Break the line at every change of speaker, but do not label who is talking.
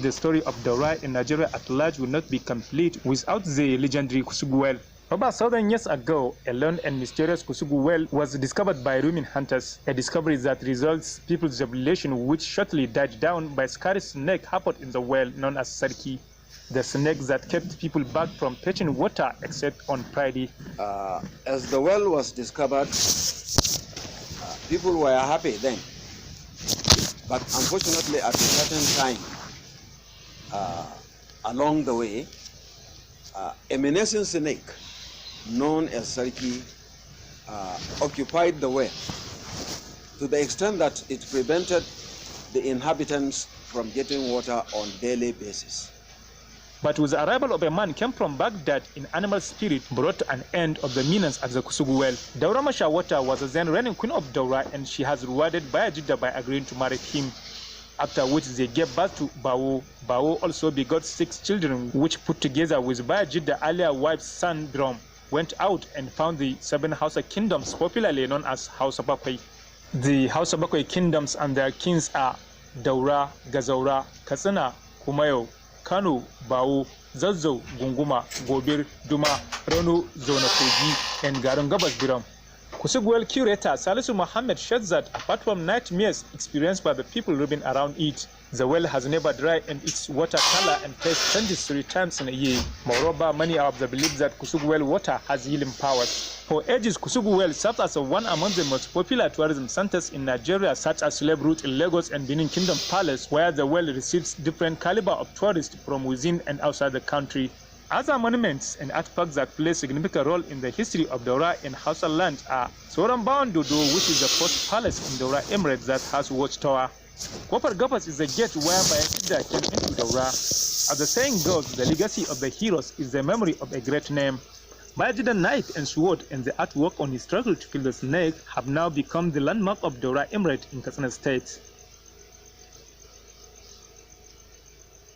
the story of Daura in Nigeria at large would not be complete without the legendary Kusugu well. Over 1,000 years ago, a lone and mysterious Kusugu well was discovered by Rumin hunters, a discovery that results people's jubilation, which shortly died down by a scary snake happened in the well known as Sarki, the snake that kept people back from fetching water except on Friday.
As the well was discovered, people were happy then, but unfortunately at a certain time along the way, a menacing snake known as Sarki occupied the well to the extent that it prevented the inhabitants from getting water on a daily basis.
But with the arrival of a man came from Baghdad in animal spirit brought an end of the menace at the Kusugu well. Daura Mashawata was the then reigning queen of Daura, and she has rewarded Bayajidda by agreeing to marry him, after which they gave birth to Bawo. Bawo also begot 6 children, which put together with Bayajidda's earlier wife's son Drum, went out and found the 7 Hausa kingdoms, popularly known as Hausa Bakwai. The Hausa Bakwai kingdoms and their kings are Daura, Gazaura, Katsina, Kumayo, Kano, Bawo, Zazzau, Gunguma, Gobir, Duma, Rano, Zona Kogi, and Garin Gabas Biram. Kusugu well curator Salisu Mohammed shares that apart from nightmares experienced by the people living around it, the well has never dried and its water color and taste changes 3 times in a year. Moreover, many are of the belief that Kusugu well water has healing powers. For ages, Kusugu well served as one among the most popular tourism centers in Nigeria, such as Slave Route in Lagos and Benin Kingdom Palace, where the well receives different caliber of tourists from within and outside the country. Other monuments and artifacts that play a significant role in the history of Daura in Hausa land are Soran Bawan Dodo, which is the first palace in Daura Emirate that has a watchtower. Kofar Gabas is the gate where Bayajidda came into Daura. As the saying goes, the legacy of the heroes is the memory of a great name. Bayajidda knife and sword and the artwork on his struggle to kill the snake have now become the landmark of Daura Emirate in Katsina State.